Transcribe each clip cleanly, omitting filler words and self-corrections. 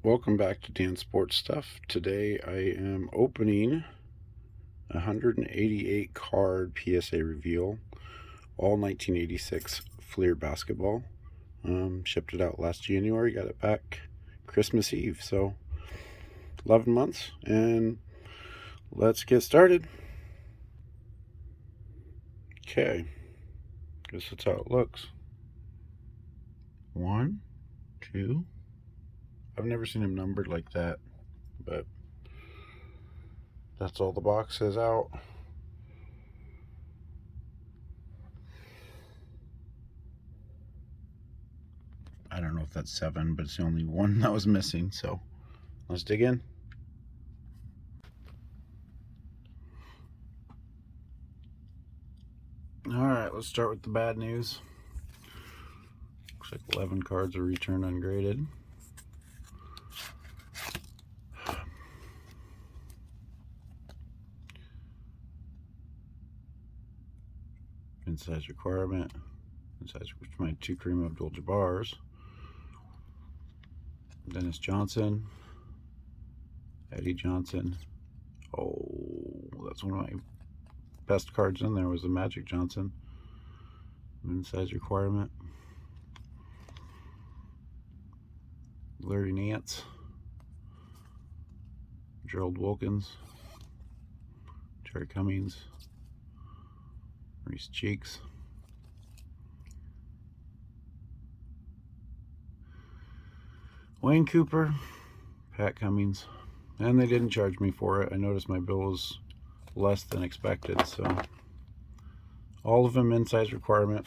Welcome back to Dan Sports Stuff. Today I am opening 188 card PSA Reveal, all 1986 Fleer basketball. Shipped it out last January, got it back Christmas Eve, so 11 months, and let's get started. Okay, guess that's how it looks. 1, 2. I've never seen them numbered like that, but that's all the box says out. I don't know if that's 7, but it's the only one that was missing, so let's dig in. Alright, let's start with the bad news. Looks like 11 cards are returned ungraded. In size requirement, in size which my 2 Kareem Abdul-Jabbars, Dennis Johnson, Eddie Johnson. Oh, that's one of my best cards in there, was the Magic Johnson. In size requirement, Larry Nance, Gerald Wilkins, Terry Cummings, Reese Cheeks, Wayne Cooper, Pat Cummings, and they didn't charge me for it. I noticed my bill was less than expected, so all of them in size requirement.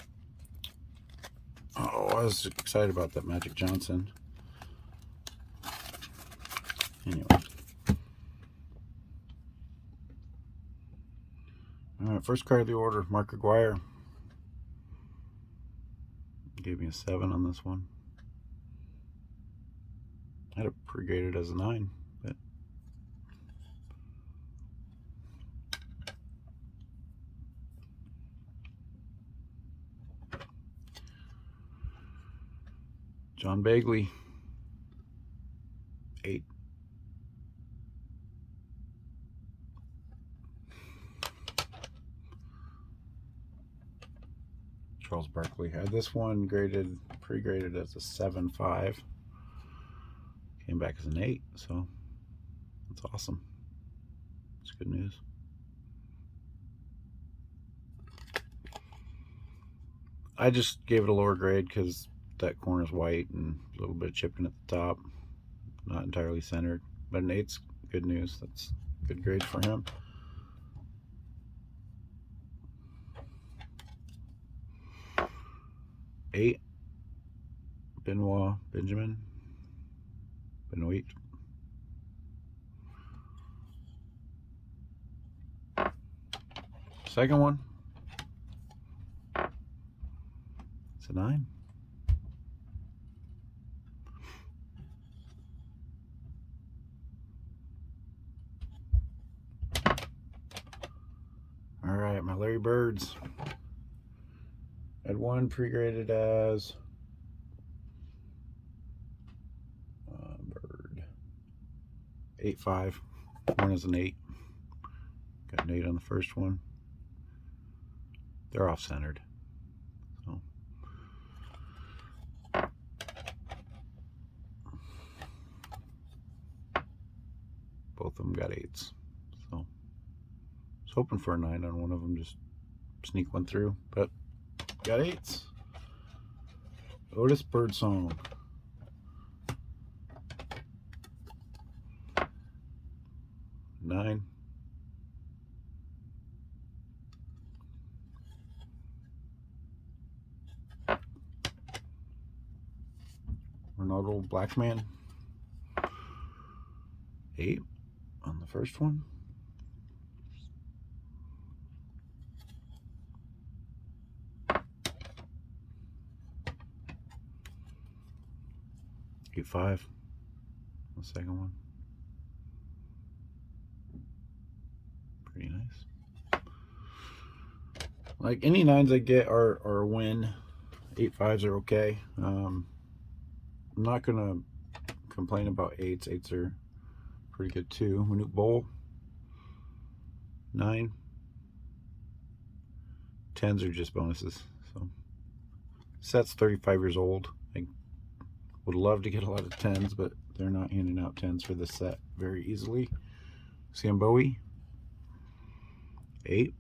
Oh, I was excited about that Magic Johnson. Anyway. Alright, first card of the order, Mark Aguirre. Gave me a 7 on this one. I had it pre-graded as a 9, but John Bagley, 8. Charles Barkley. Had this one graded, pre-graded as a 7.5. Came back as an 8, so that's awesome. It's good news. I just gave it a lower grade because that corner's white and a little bit of chipping at the top. Not entirely centered, but an 8's good news. That's good grade for him. Eight, Benjamin Benoit. Second one, it's a 9. All right, my Larry Birds. Had one pre-graded as Bird 8.5. One is an 8. Got an 8 on the first one. They're off-centered, so both of them got 8s. So I was hoping for a 9 on one of them, just sneak one through, but got 8s. Otis Birdsong. Nine. Ronaldo Blackman. 8 on the first one. Get 5 on the second one. Pretty nice. Like any 9s I get are a win. 8.5s are okay. I'm not gonna complain about 8s. 8s are pretty good too. Minute Bowl, 9. 10s are just bonuses. So set's 35 years old. I would love to get a lot of 10s, but they're not handing out 10s for this set very easily. Sam Bowie, 8.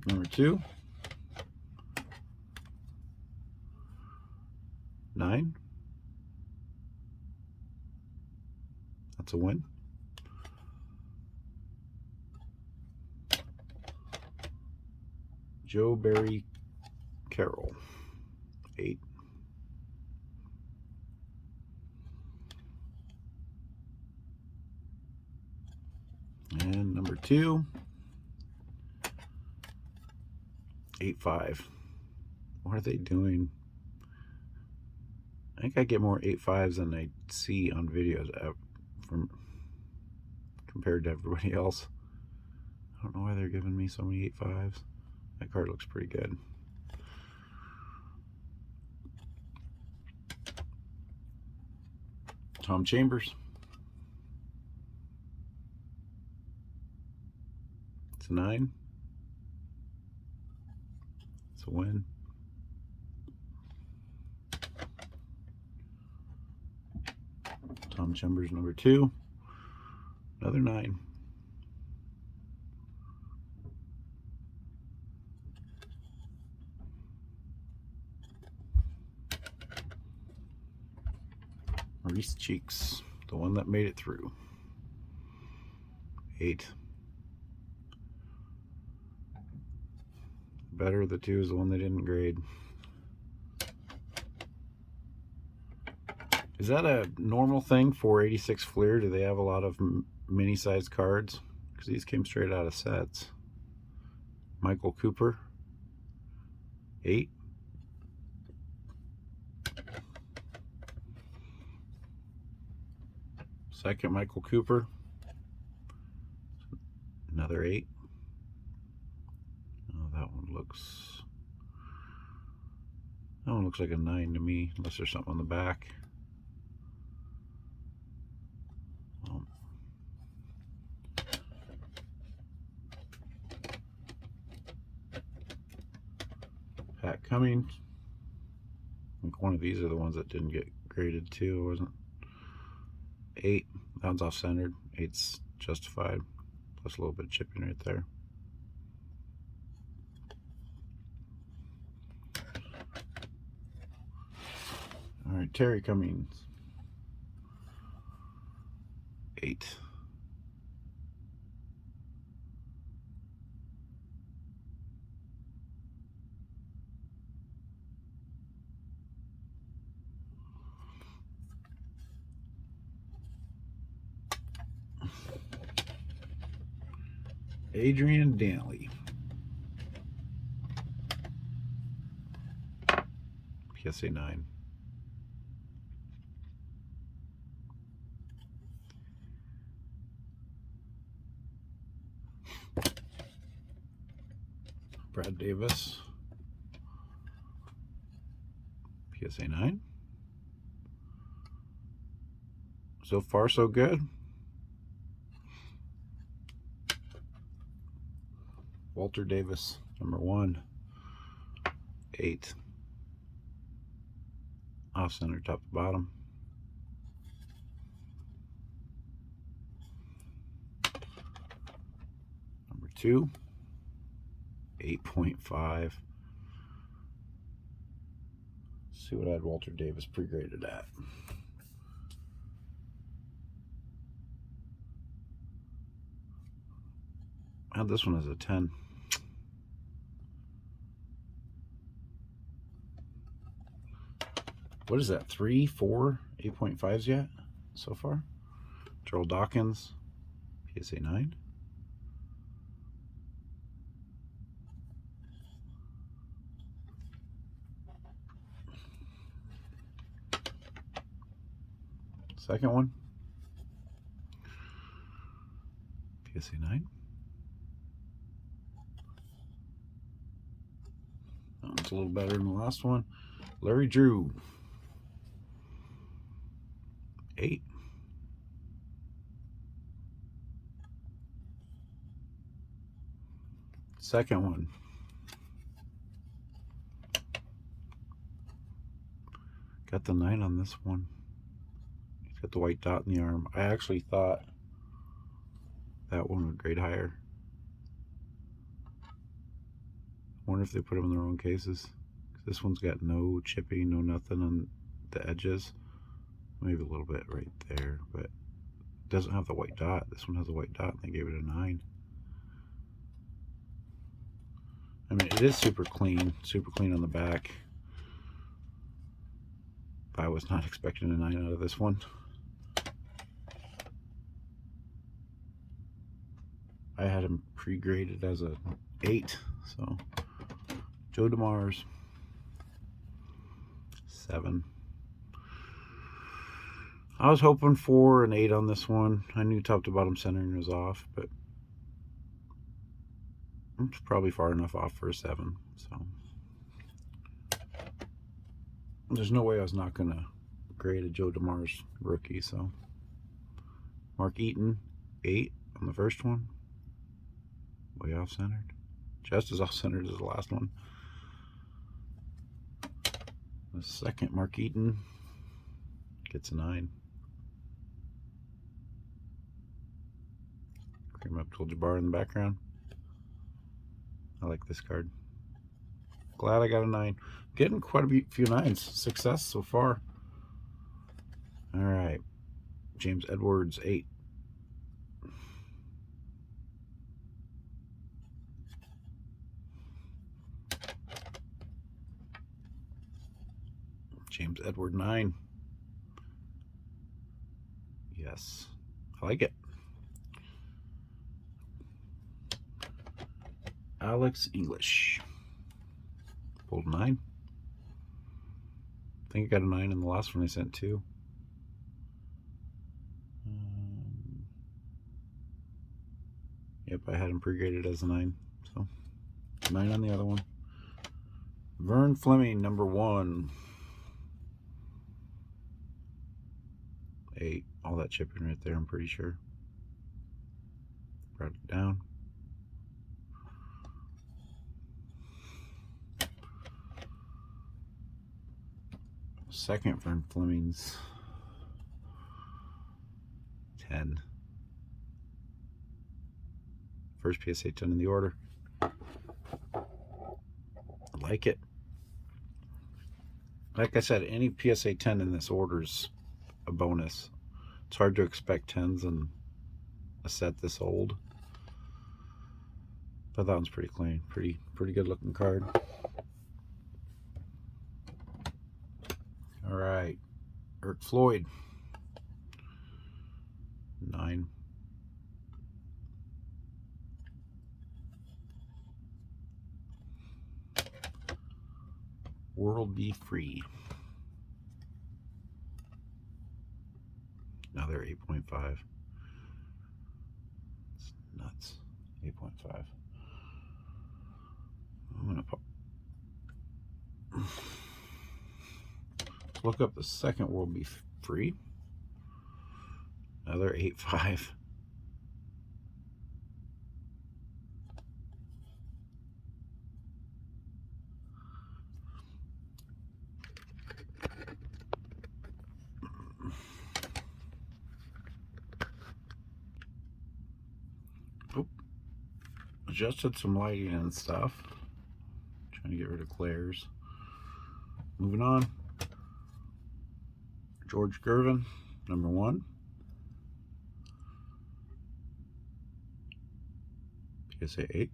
Number 2, 9. That's a win. Joe Barry Carroll, 8. And number 2, 8-5. What are they doing? I think I get more 8-5s than I see on videos from compared to everybody else. I don't know why they're giving me so many 8-5s. That card looks pretty good. Tom Chambers. It's a 9. It's a win. Tom Chambers, number 2. Another 9. Maurice Cheeks, the one that made it through. 8. Better, the 2 is the one they didn't grade. Is that a normal thing for 86 Fleer? Do they have a lot of mini-sized cards? Because these came straight out of sets. Michael Cooper, 8. Second Michael Cooper, another 8. Oh, that one looks like a 9 to me, unless there's something on the back. Pat Cummings. I think one of these are the ones that didn't get graded too, wasn't? 8. That one's off-centered. 8's justified. Plus a little bit of chipping right there. All right, Terry Cummings, 8. Adrian Danley, PSA 9. Brad Davis, PSA 9. So far, so good. Walter Davis, number 1, 8. Off center, top to bottom. Number 2, 8.5. See what I had Walter Davis pre-graded at. I had this one as a 10. What is that, 3, 4, 8.5s yet so far? Gerald Dawkins, PSA 9. Second one, PSA 9. Oh. It's a little better than the last one. Larry Drew. 8. Second one. Got the 9 on this one. He's got the white dot in the arm. I actually thought that one would grade higher. Wonder if they put them in the wrong cases. This one's got no chipping, no nothing on the edges. Maybe a little bit right there, but it doesn't have the white dot. This one has a white dot and they gave it a 9. I mean, it is super clean on the back. But I was not expecting a 9 out of this one. I had him pre-graded as a 8, so Joe DeMars. 7. I was hoping for an 8 on this one. I knew top to bottom centering was off, but it's probably far enough off for a 7. So there's no way I was not gonna grade a Joe DeMars rookie. So Mark Eaton, 8 on the first one. Way off centered. Just as off centered as the last one. The second Mark Eaton gets a 9. Cream Abdul-Jabbar in the background. I like this card. Glad I got a 9. Getting quite a few 9s. Success so far. Alright. James Edwards, 8. James Edward, 9. Yes. I like it. Alex English. Pulled 9. I think I got a 9 in the last one I sent too. Yep, I had him pre-graded as a 9. So 9 on the other one. Vern Fleming, number 1. 8. All that chipping right there, I'm pretty sure. Brought it down. Second Vern Fleming's 10. First PSA 10 in the order. I like it. Like I said, any PSA 10 in this order is a bonus. It's hard to expect 10s in a set this old. But that one's pretty clean. Pretty good looking card. Alright. Eric Floyd. 9. World Be Free. Now they're 8.5. It's nuts. 8.5. I'm gonna pop. Let's look up the second World Be Free. Another 8.5. Adjusted some lighting and stuff. Trying to get rid of glares. Moving on. George Gervin, number 1. PSA 8.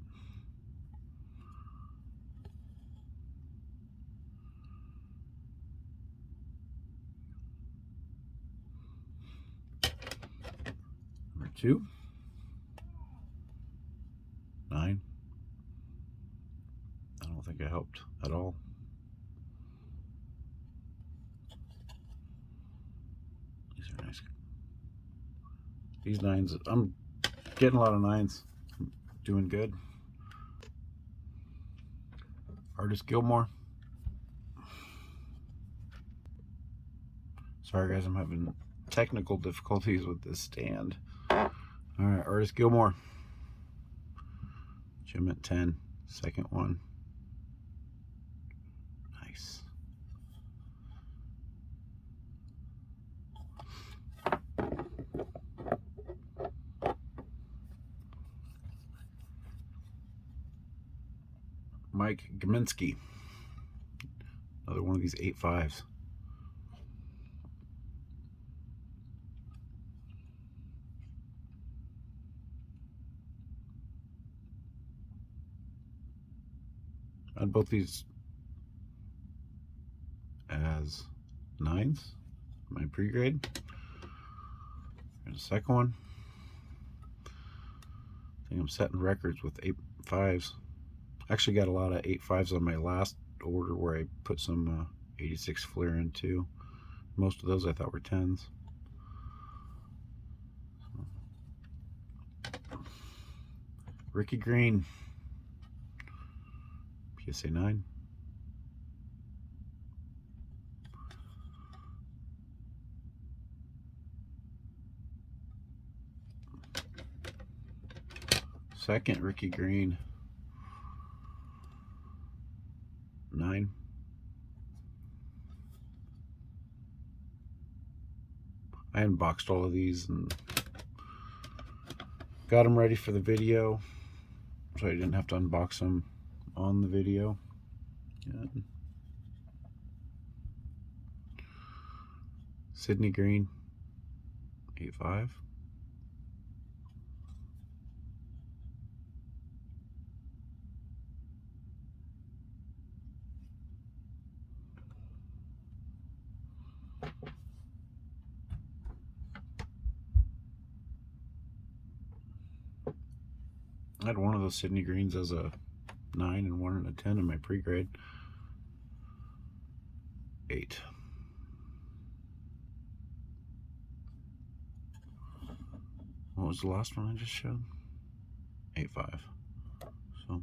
Number 2. 9. I don't think it helped at all. These are nice. These 9s, I'm getting a lot of 9s. I'm doing good. Artist Gilmore. Sorry guys, I'm having technical difficulties with this stand. Alright, Artist Gilmore. Jim at 10. Second one. Nice. Mike Gminski. Another one of these 8.5s. I had both these as 9s, my pre-grade. There's a second one. I think I'm setting records with 8.5s. Actually got a lot of 8.5s on my last order where I put some 86 Fleer in too. Most of those I thought were 10s. Ricky Green, PSA 9. Second Ricky Green, 9. I unboxed all of these and got them ready for the video, so I didn't have to unbox them on the video. Yeah. Sydney Green, 8.5. I had one of those Sydney Greens as a 9 and one and a 10 in my pre-grade. 8. What was the last one I just showed? 8.5. So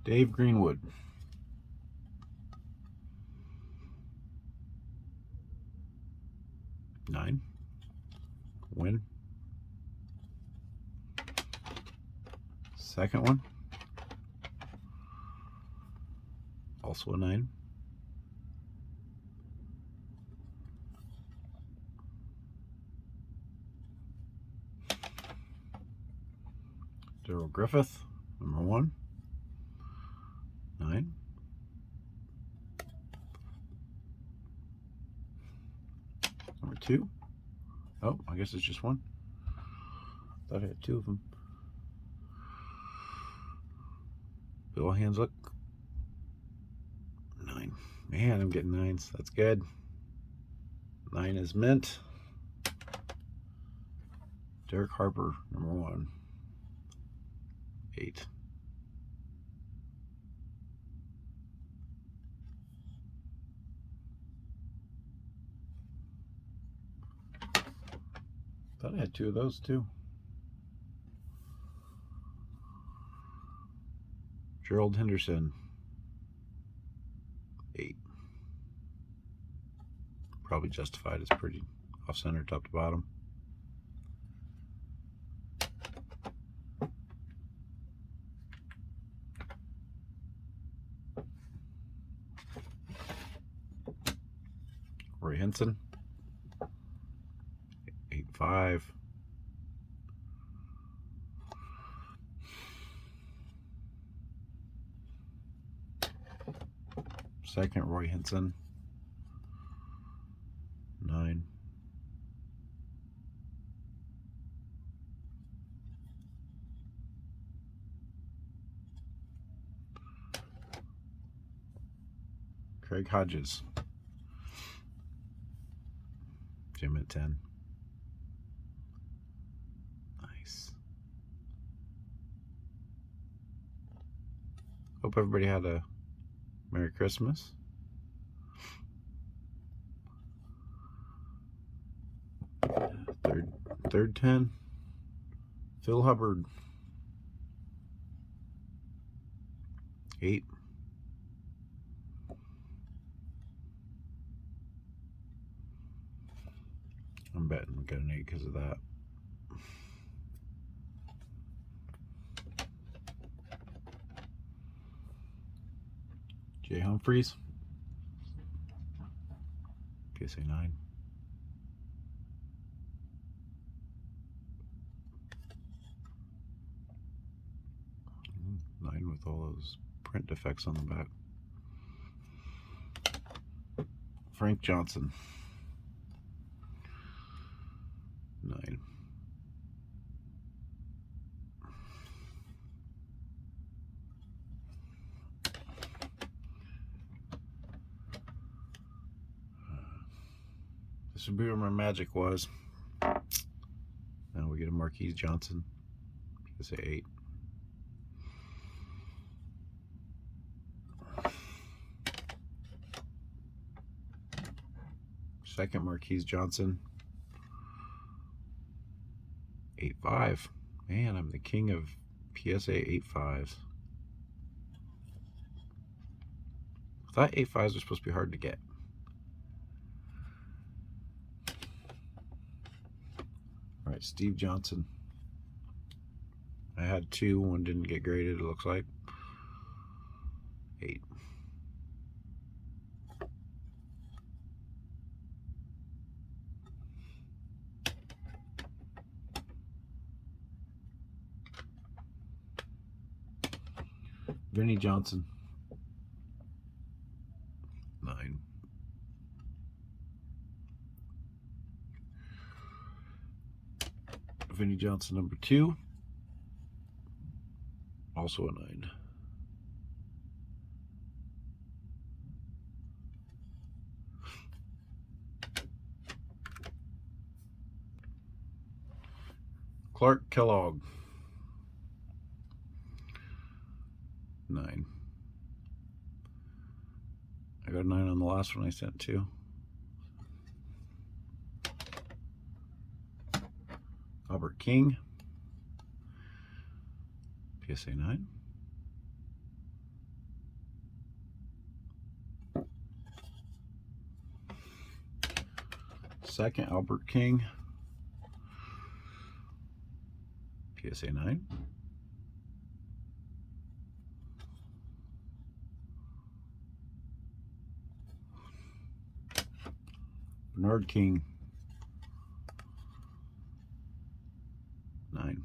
Dave Greenwood. 9. Win. Second one. Also a 9. Daryl Griffith, number 1. 9. Number 2. Oh, I guess it's just one. Thought I had 2 of them. Bill Hanslick. 9. Man, I'm getting 9s. That's good. 9 is mint. Derek Harper, number 1. 8. Thought I had 2 of those too. Gerald Henderson, 8. Probably justified. It's pretty off center, top to bottom. Roy Henson, 8.5. Second Roy Henson, 9. Craig Hodges, Jim at 10. Nice. Hope everybody had a Merry Christmas. Third 10. Phil Hubbard, 8. I'm betting we got an 8 because of that. Jay Humphreys, PSA 9. Nine with all those print defects on the back. Frank Johnson, 9. This would be where my magic was. Now we get a Marquise Johnson, PSA 8. Second Marquise Johnson, 8.5. Man, I'm the king of PSA 8.5s. I thought 8.5s were supposed to be hard to get. All right, Steve Johnson. I had 2, one didn't get graded, it looks like. 8. Vinnie Johnson, 9. Vinnie Johnson number 2, also a 9. Clark Kellogg, 9. I got a 9 on the last one I sent too. Albert King, PSA 9. Second Albert King, PSA 9. Bernard King, 9.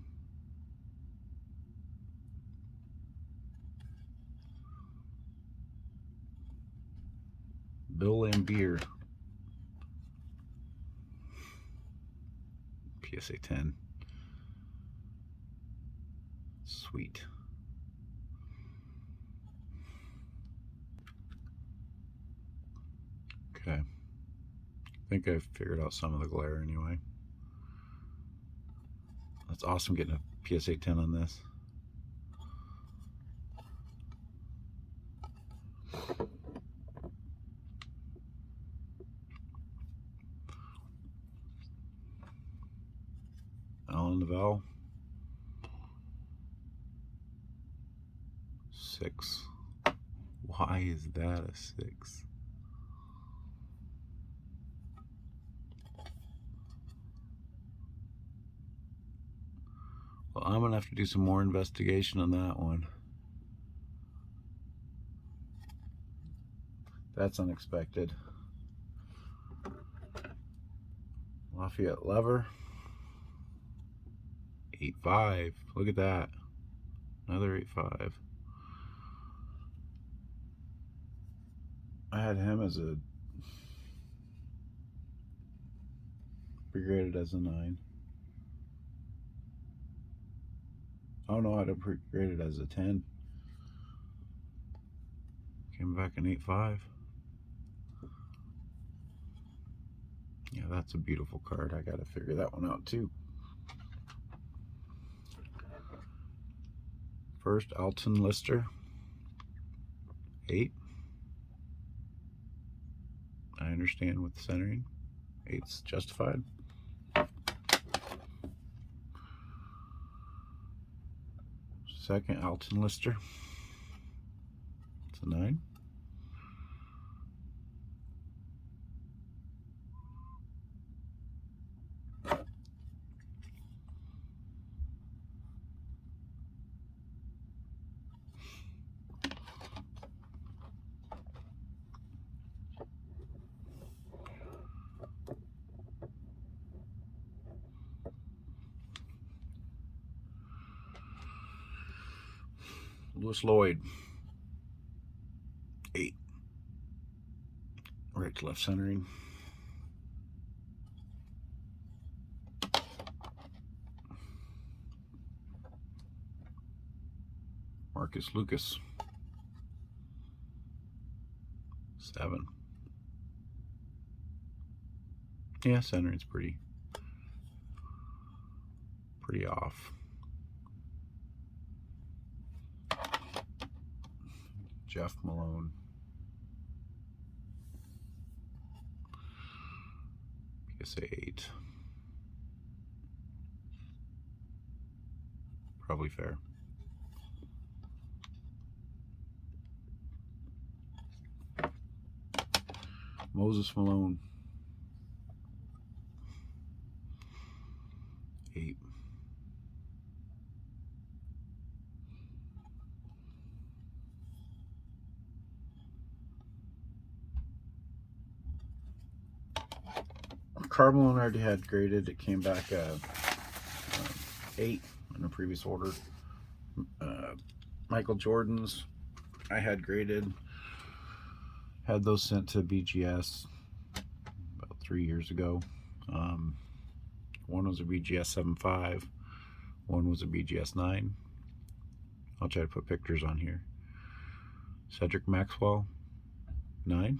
Bill Lambier, PSA 10. Sweet. Okay. I think I've figured out some of the glare anyway. That's awesome getting a PSA 10 on this. Alan Neville, 6. Why is that a 6? Well, I'm gonna have to do some more investigation on that one. That's unexpected. Lafayette Lever, 8.5. Look at that. Another 8.5. I had him as a pre-graded as a 9. Oh no, I had him pre-graded as a 10. Came back an 8.5. Yeah, that's a beautiful card. I gotta figure that one out too. First, Alton Lister, 8. I understand with the centering. 8's justified. Second, Alton Lister. It's a 9. Lewis Lloyd, 8. Right to left centering. Marcus Lucas, 7. Yeah, centering's pretty off. Jeff Malone, PSA 8. Probably fair. Moses Malone, 8. Carmel and already had graded. It came back 8 in the previous order. Michael Jordan's I had graded. Had those sent to BGS about 3 years ago. One was a BGS 7.5. One was a BGS 9. I'll try to put pictures on here. Cedric Maxwell, 9.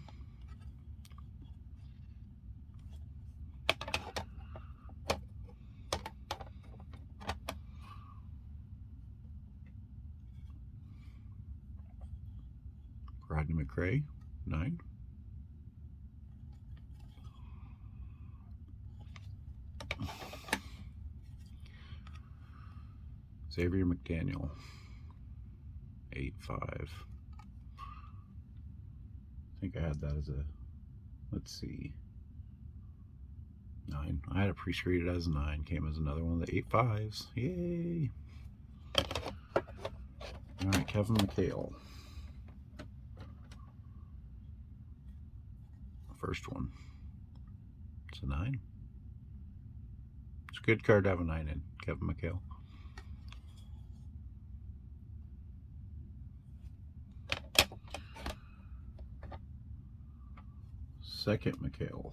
Rodney McRae, 9. Xavier McDaniel, 8.5. I think I had that as a, let's see, 9. I had it pre-screened as a 9. Came as another one of the 8.5s. Yay! All right, Kevin Mchale. First one. It's a 9. It's a good card to have a 9 in. Kevin Mchale. Second Mchale.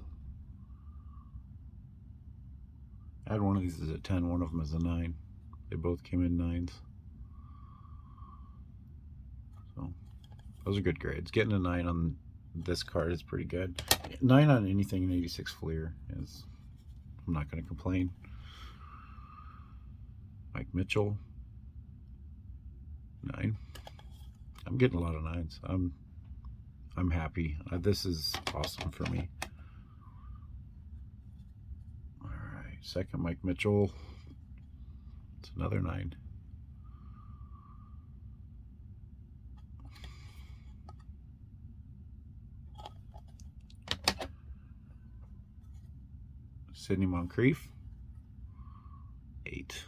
I had one of these as a 10, one of them as a 9. They both came in 9s. So those are good grades. Getting a 9 on this card is pretty good. 9 on anything in 86 Fleer is, I'm not going to complain. Mike Mitchell, 9. I'm getting a lot of 9s. I'm happy. This is awesome for me. All right, second Mike Mitchell. It's another 9. Sidney Moncrief, 8.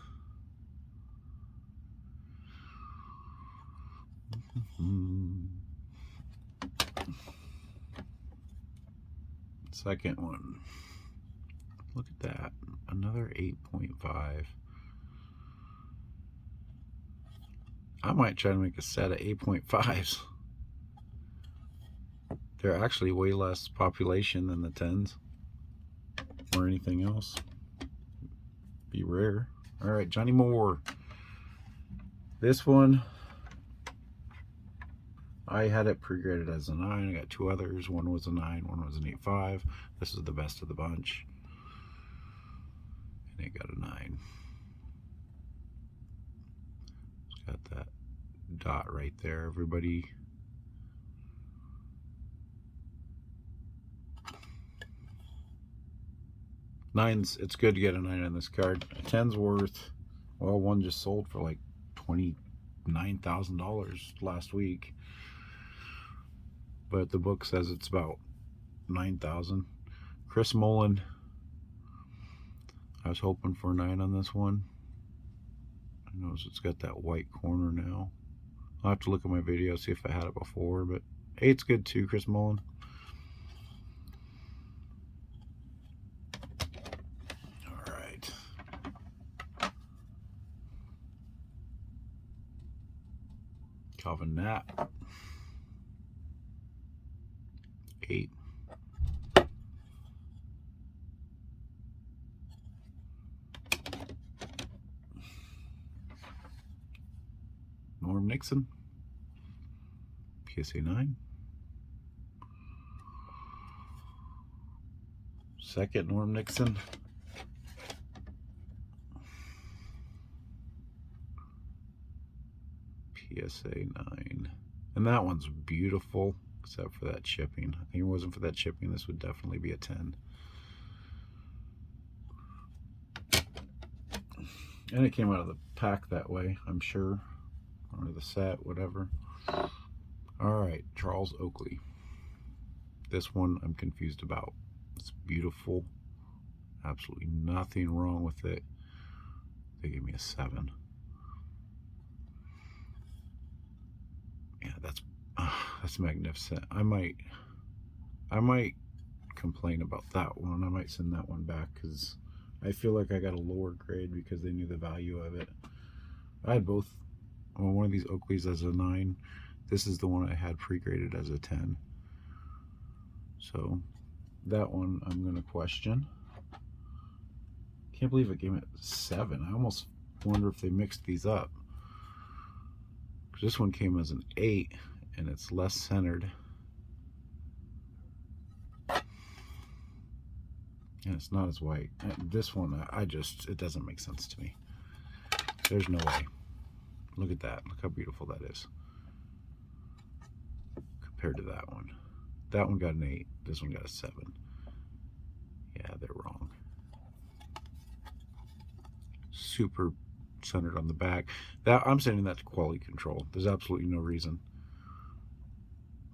Second one. Look at that. Another 8.5. I might try to make a set of 8.5s. They're actually way less population than the 10s or anything else. Be rare. All right, Johnny Moore. This one, I had it pre-graded as a 9. I got 2 others. One was a 9, one was an 8.5. This is the best of the bunch. And it got a 9. It's got that dot right there, everybody. Nines, it's good to get a 9 on this card. A 10's worth, well, one just sold for like 20 $9,000 last week, but the book says it's about 9,000. Chris Mullen, I was hoping for a 9 on this one. I notice it's got that white corner now. I'll have to look at my video, see if I had it before, but 8's good too, Chris Mullen. All right. Calvin Knapp, 8. Norm Nixon, PSA 9. Second Norm Nixon. PSA 9. And that one's beautiful, except for that chipping. I think if it wasn't for that chipping, this would definitely be a 10. And it came out of the pack that way, I'm sure. Or the set, whatever. Alright, Charles Oakley. This one I'm confused about. It's beautiful. Absolutely nothing wrong with it. They gave me a 7. Yeah, that's magnificent. I might complain about that one. I might send that one back because I feel like I got a lower grade because they knew the value of it. I had both. One of these Oakleys as a 9. This is the one I had pre-graded as a 10. So that one I'm going to question. Can't believe it gave it 7. I almost wonder if they mixed these up. This one came as an 8 and it's less centered. And it's not as white. And this one, it doesn't make sense to me. There's no way. Look at that. Look how beautiful that is. Compared to that one. That one got an 8. This one got a 7. Yeah, they're wrong. Super centered on the back. I'm sending that to quality control. There's absolutely no reason.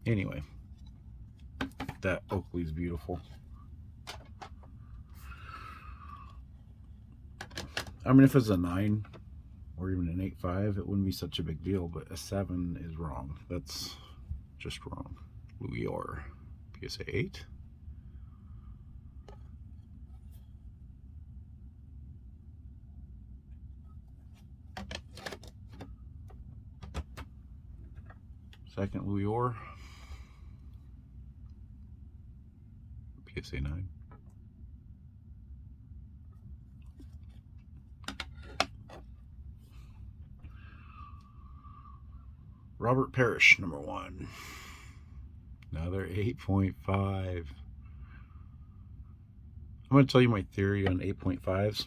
Anyway, that Oakley is beautiful. I mean, if it's a 9 or even an 8.5, it wouldn't be such a big deal, but a 7 is wrong. That's just wrong. Louis Orr, PSA 8. Second Louis Orr, PSA 9. Robert Parish, number 1. Another 8.5. I'm going to tell you my theory on 8.5s.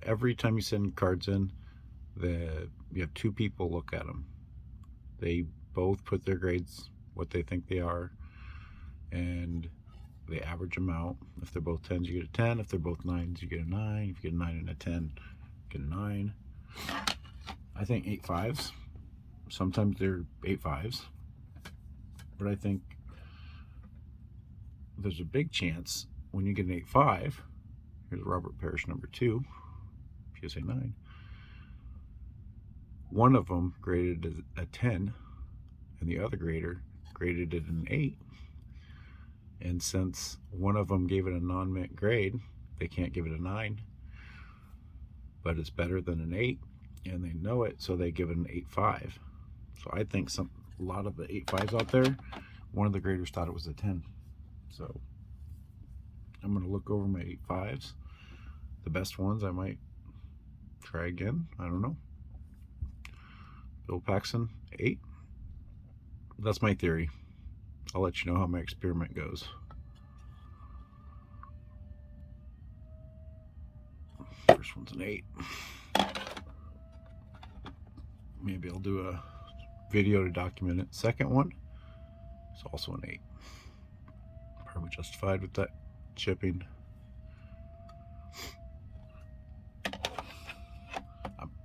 Every time you send cards in, you have 2 people look at them. They both put their grades, what they think they are, and they average them out. If they're both 10s, you get a 10. If they're both 9s, you get a 9. If you get a 9 and a 10, you get a 9. I think 8.5s. Sometimes they're 8.5s, but I think there's a big chance when you get an 8.5, here's Robert Parish number 2, PSA 9, one of them graded as a 10 and the other grader graded it an 8, and since one of them gave it a non-mint grade, they can't give it a 9, but it's better than an 8 and they know it, so they give it an 8.5. So I think a lot of the 8.5s out there, one of the graders thought it was a 10. So I'm going to look over my 8.5s. The best ones I might try again. I don't know. Bill Paxson, 8. That's my theory. I'll let you know how my experiment goes. First one's an 8. Maybe I'll do a video to document it. Second one is also an 8. Probably justified with that chipping.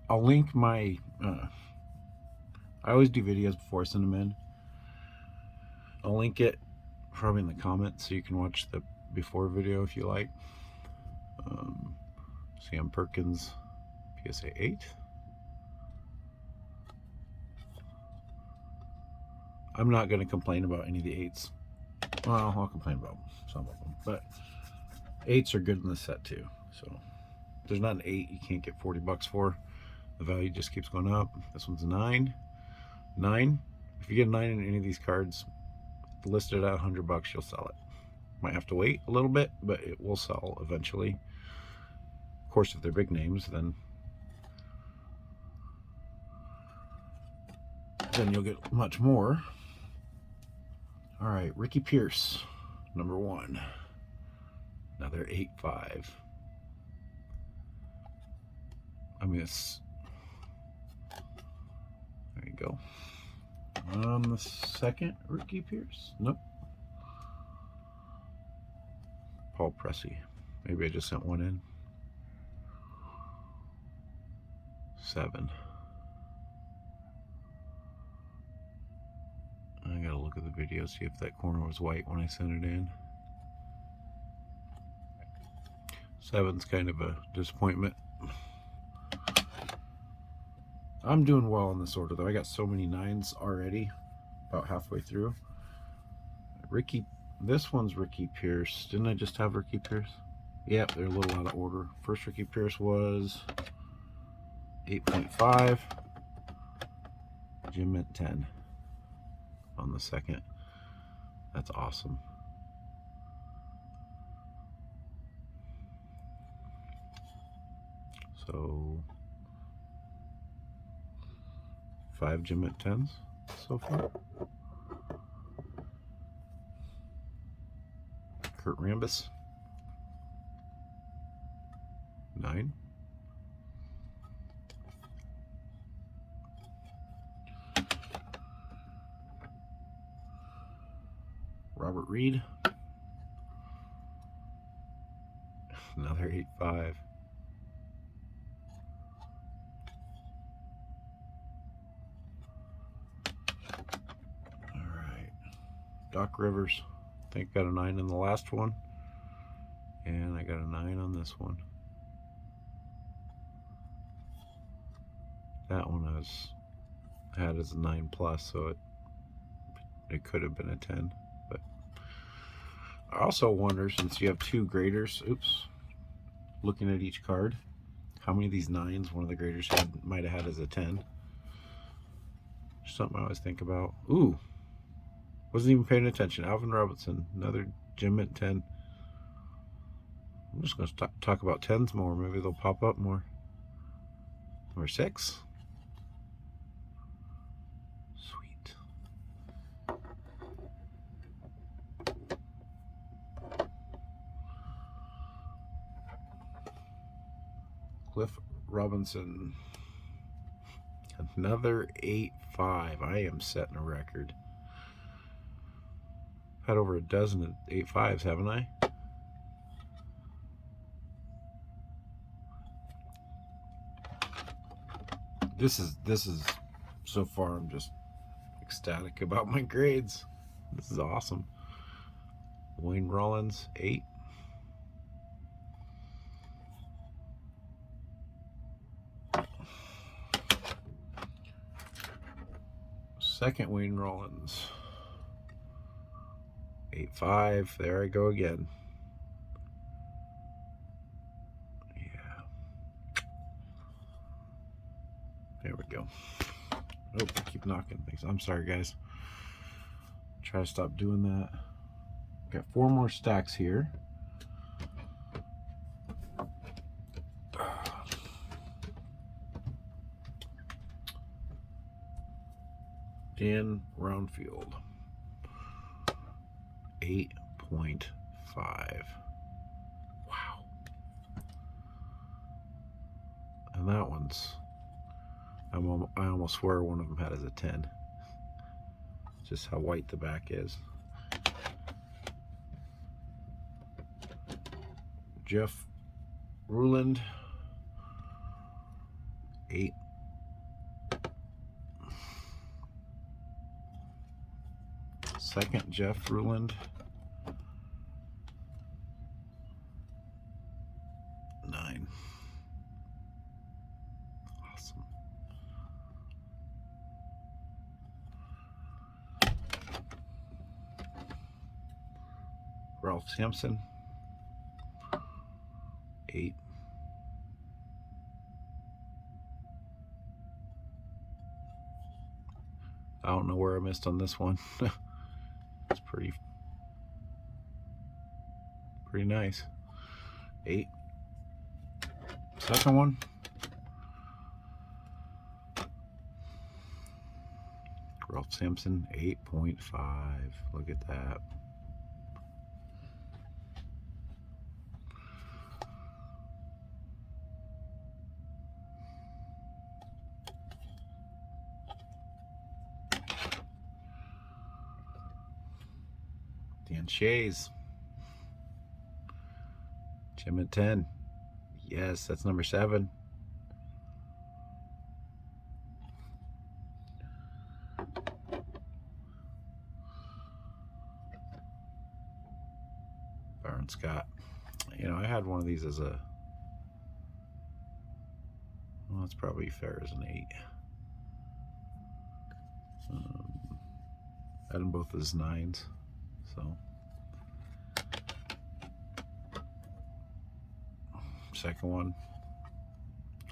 I'll link my I always do videos before I send them in. I'll link it probably in the comments so you can watch the before video if you like. Sam Perkins PSA 8. I'm not going to complain about any of the 8s. Well, I'll complain about some of them, but 8s are good in this set too. So if there's not an 8 you can't get 40 bucks for. The value just keeps going up. This one's a 9. 9. If you get a 9 in any of these cards, listed at 100 bucks, you'll sell it. Might have to wait a little bit, but it will sell eventually. Of course, if they're big names, then you'll get much more. All right, Ricky Pierce, number 1. Another 8.5. I mean, it's, there you go. The second Ricky Pierce. Nope. Paul Pressey. Maybe I just sent one in. 7. I gotta look at the video, see if that corner was white when I sent it in. 7's kind of a disappointment. I'm doing well in this order though. I got so many 9s already, about halfway through. This one's Ricky Pierce. Didn't I just have Ricky Pierce? Yep, they're a little out of order. First Ricky Pierce was 8.5. Jim at 10 on the second. That's awesome. So 5 Jim at 10s so far. Kurt Rambis, 9. Robert Reed, another 8.5. All right, Doc Rivers. I think got a 9 in the last one, and I got a 9 on this one. That one I had as a 9+, so it could have been a 10. But I also wonder, since you have 2 graders, oops, looking at each card, how many of these 9s one of the graders might have had as a 10. Something I always think about. Ooh. Wasn't even paying attention. Alvin Robinson, another Jim at 10. I'm just going to talk about 10s more. Maybe they'll pop up more. Number 6. Sweet. Cliff Robinson. Another 8.5. I am setting a record. Had over a dozen 8.5s, haven't I? This is so far, I'm just ecstatic about my grades. This is awesome. Wayne Rollins, 8. Second Wayne Rollins, 8.5. There I go again. Yeah. There we go. Oh, keep knocking things. I'm sorry, guys. Try to stop doing that. Got 4 more stacks here. Dan Roundfield, 8.5. Wow. And that one's, I almost swear one of them had as a 10. Just how white the back is. Jeff Ruland, 8. Second, Jeff Ruland. 9. Awesome. Ralph Sampson. 8. I don't know where I missed on this one. It's pretty nice. 8. Second one. Ralph Sampson, 8.5. Look at that. Dan Shays. Jim at 10. Yes, that's number 7. Byron Scott. You know, I had one of these as a, well, it's probably fair as an 8. Had them both as 9s, so. Second one,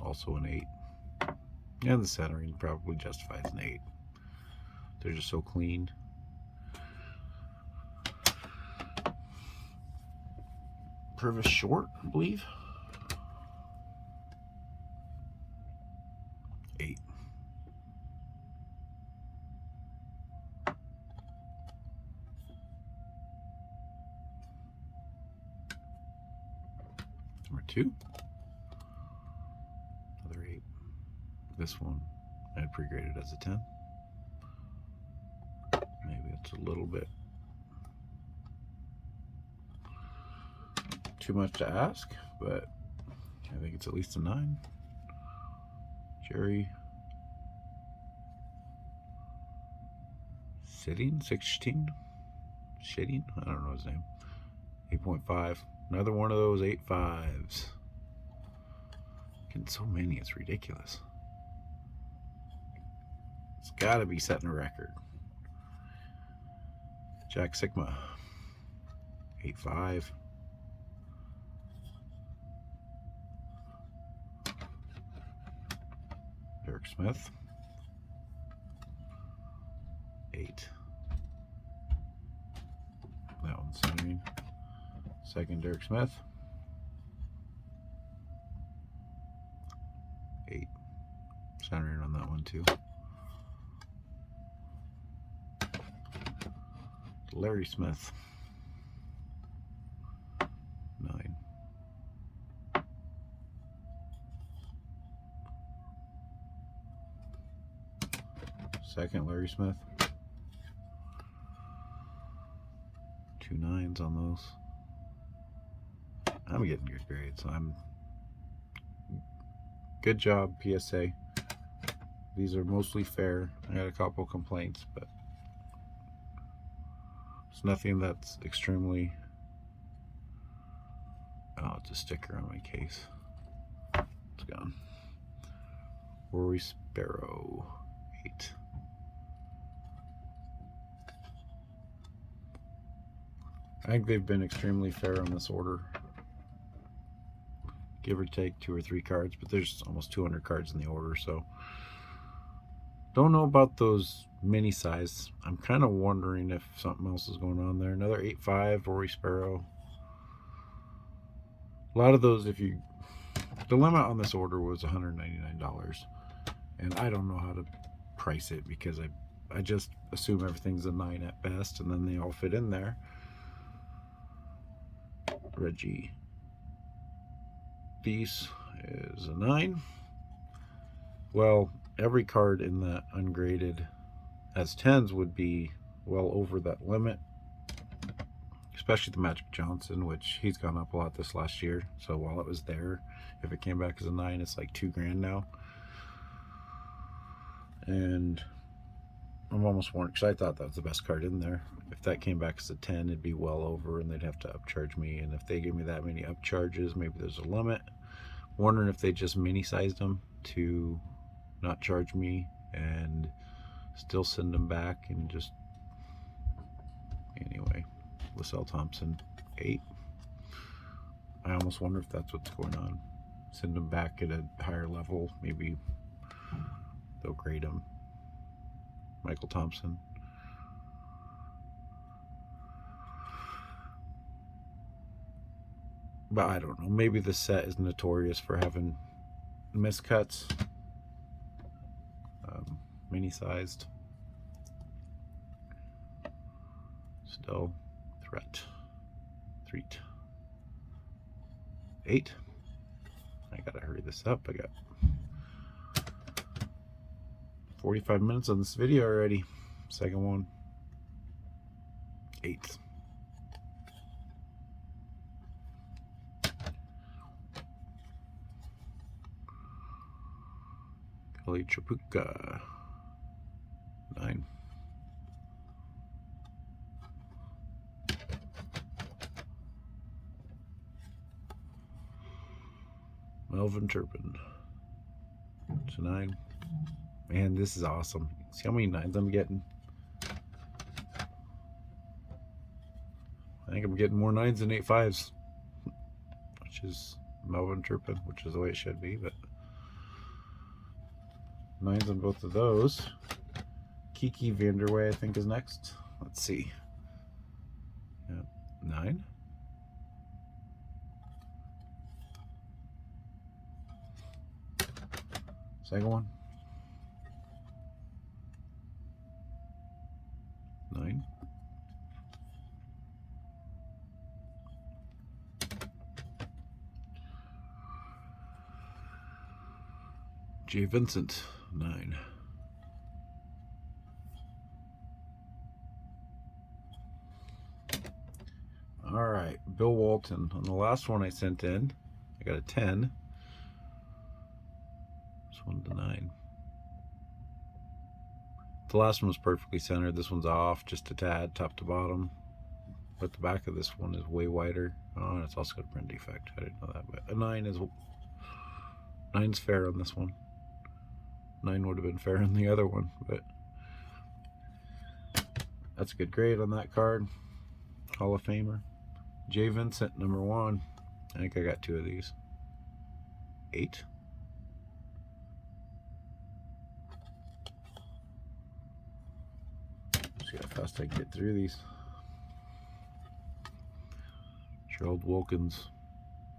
also an 8. And the centering probably justifies an 8. They're just so clean. Purvis short, I believe. 8. Number 2. Another 8. This one I had pre-graded as a 10. Maybe it's a little bit too much to ask, but I think it's at least a 9. Jerry Sitting, 16? Shitting? I don't know his name. 8.5. Another one of those 8.5s. Getting so many, it's ridiculous. It's gotta be setting a record. Jack Sigma, 8.5. Derek Smith, 8. That one's centering. Second, Derek Smith, 8. Centering on that one too. Larry Smith, 9. Second, Larry Smith, 2 9s on those. I'm getting good grades. Good job, PSA. These are mostly fair. I got a couple complaints, but it's nothing that's extremely. Oh, it's a sticker on my case. It's gone. Rory Sparrow, 8. I think they've been extremely fair on this order. Give or take 2 or 3 cards, but there's almost 200 cards in the order, so don't know about those mini size. I'm kind of wondering if something else is going on there. Another 8.5 Rory Sparrow. A lot of those, the limit on this order was $199, and I don't know how to price it because I just assume everything's a 9 at best, and then they all fit in there. Reggie Deese is a 9. Well, every card in that ungraded as 10s would be well over that limit, especially the Magic Johnson, which he's gone up a lot this last year. So while it was there, if it came back as a 9, it's like $2,000 now. And I'm almost wondering, because I thought that was the best card in there. If that came back as a 10, it'd be well over, and they'd have to upcharge me. And if they give me that many upcharges, maybe there's a limit. Wondering if they just mini-sized them to not charge me and still send them back, and just, anyway. Isiah Thompson 8. I almost wonder if that's what's going on. Send them back at a higher level. Maybe they'll grade them. Michael Thompson. But I don't know. Maybe the set is notorious for having miscuts. Mini-sized. Still threat. 8. I gotta hurry this up. I got 45 minutes on this video already. Second one. 8. Kelly Chapuka. 9. Melvin Turpin. To 9. Man, this is awesome. See how many 9s I'm getting? I think I'm getting more 9s than 8 5s. Which is Melvin Turpin, which is the way it should be, but 9s on both of those. Kiki Vanderway, I think, is next. Let's see. Yep. 9. Second one. 9. J. Vincent, 9. All right, Bill Walton. On the last one I sent in, I got a 10. This one's a 9. The last one was perfectly centered. This one's off just a tad, top to bottom. But the back of this one is way wider. Oh, and it's also got a print defect. I didn't know that, but a 9's fair on this one. 9 would have been fair on the other one, but that's a good grade on that card. Hall of Famer. J. Vincent, number 1. I think I got 2 of these. 8. See how fast I can get through these. Charles Wilkins.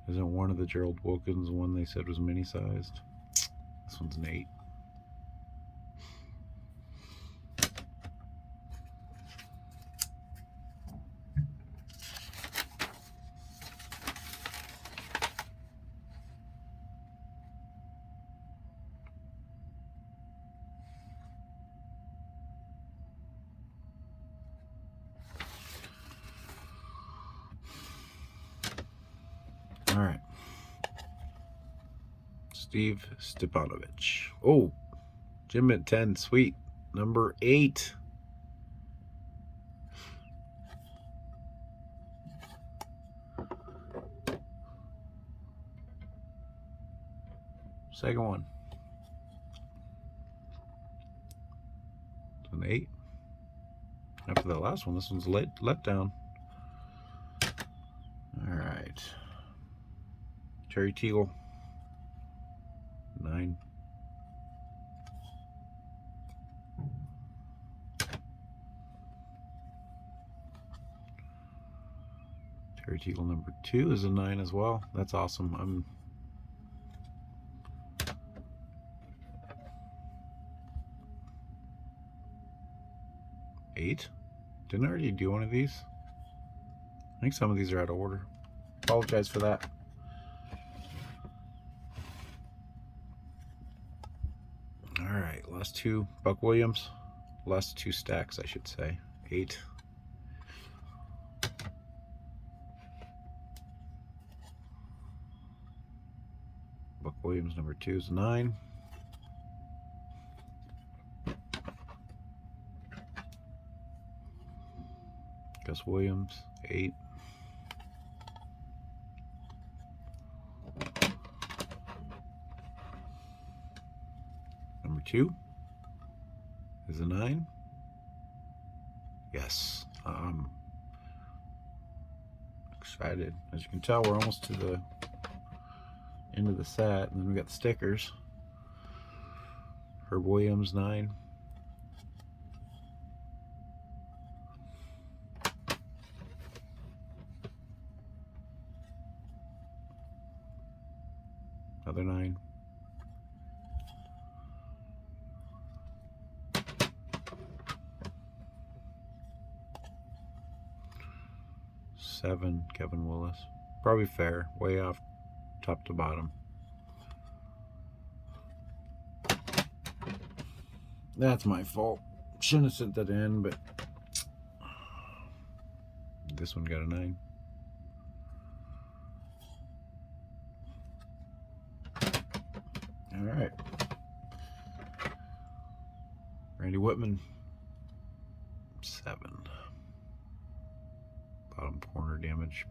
Isn't one of the Gerald Wilkins one they said was mini-sized? This one's an 8. All right. Steve Stepanovich. Oh, Jim at 10. Sweet. Number 8. Second one. It's an 8. After the last one, this one's let down. All right. Terry Teagle. 9. Terry Teagle number 2 is a 9 as well. That's awesome. I'm 8. Didn't I already do one of these? I think some of these are out of order. Apologize for that. All right, last 2. Buck Williams. Last 2 stacks, I should say. 8. Buck Williams number 2 is 9. Thomas Williams, 8. Number 2 is a 9. Yes, I'm excited. As you can tell, we're almost to the end of the set, and then we got the stickers. Herb Williams, 9. Another 9. Seven, Kevin Willis. Probably fair, way off top to bottom. That's my fault. Shouldn't have sent that in, but this one got a 9. All right. Randy Whitman, 7. Bottom corner damage.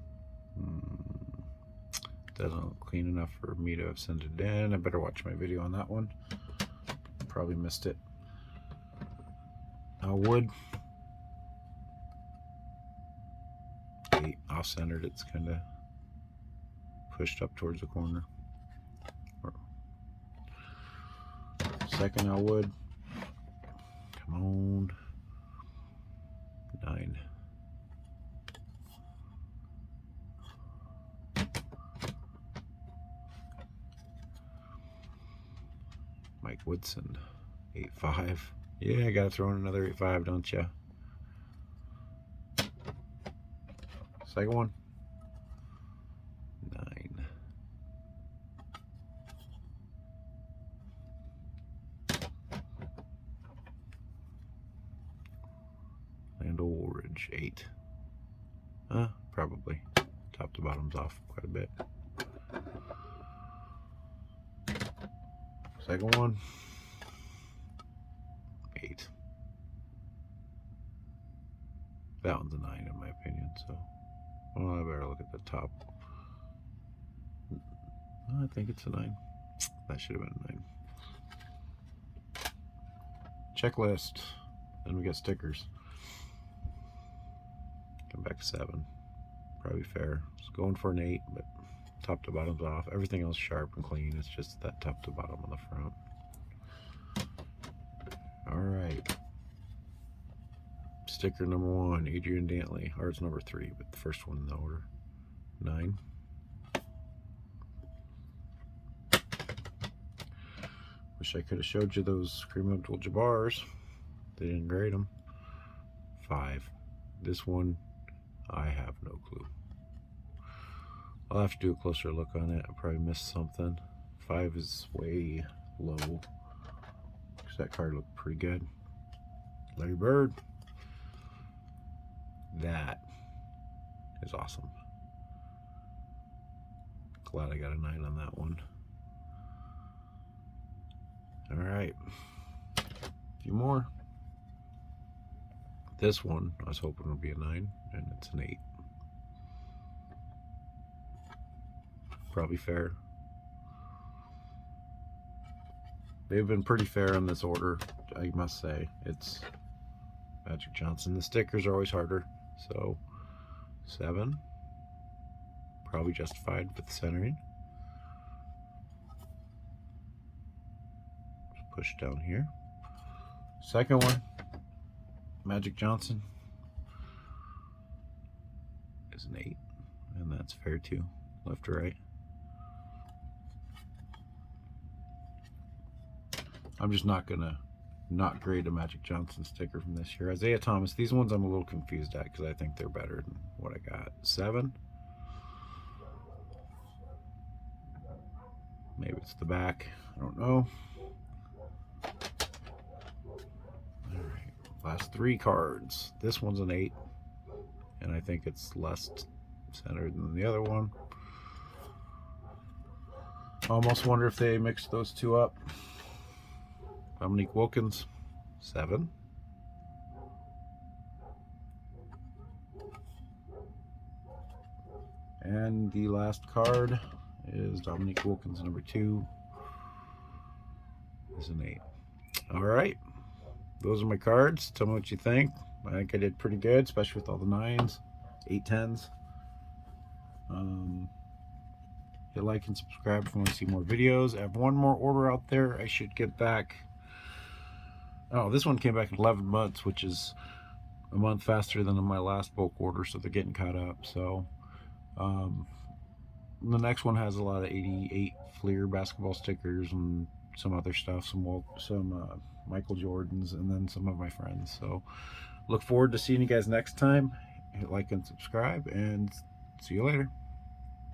Doesn't look clean enough for me to have sent it in. I better watch my video on that one. Probably missed it. Wood. 8. Off-centered. It's kind of pushed up towards the corner. Second Elwood. Come on. 9. Mike Woodson, 8.5. Yeah, I gotta throw in another 8.5, don't ya? Second one. 9. Land Woolridge, 8. Probably. Top to bottom's off quite a bit. Second one. 8. That one's a 9 in my opinion, so well, I better look at the top. I think it's a 9. That should have been a 9. Checklist. Then we got stickers. Come back 7. Probably fair. It's going for an 8, but top to bottom's off. Everything else sharp and clean. It's just that top to bottom on the front. Alright. Sticker number 1, Adrian Dantley. Ours number 3, but the first one in the order. 9. Wish I could have showed you those Kareem Abdul-Jabbars. They didn't grade them. 5. This one, I have no clue. I'll have to do a closer look on it. I probably missed something. 5 is way low, because that card looked pretty good. Larry Bird. That is awesome. Glad I got a 9 on that one. All right, a few more. This one I was hoping would be a 9, and it's an 8. Probably fair. They've been pretty fair in this order, I must say. It's Magic Johnson. The stickers are always harder, so 7. Probably justified with the centering. Just push down here. Second one, Magic Johnson, is an 8, and that's fair too, left to right. I'm just not gonna not grade a Magic Johnson sticker from this year. Isiah Thomas, these ones I'm a little confused at because I think they're better than what I got. 7. Maybe it's the back, I don't know. Alright, last 3 cards. This one's an 8, and I think it's less centered than the other one. I almost wonder if they mixed those two up. Dominique Wilkins, 7. And the last card is Dominique Wilkins number 2. Is an 8. All right, those are my cards. Tell me what you think. I think I did pretty good, especially with all the 9s, 8, 10s. Hit like and subscribe if you want to see more videos. I have one more order out there. I should get back. Oh, this one came back in 11 months, which is a month faster than my last bulk order, so they're getting caught up. So the next one has a lot of 88 Fleer basketball stickers and some other stuff, some Michael Jordans, and then some of my friends. So look forward to seeing you guys next time. Hit like and subscribe, and see you later.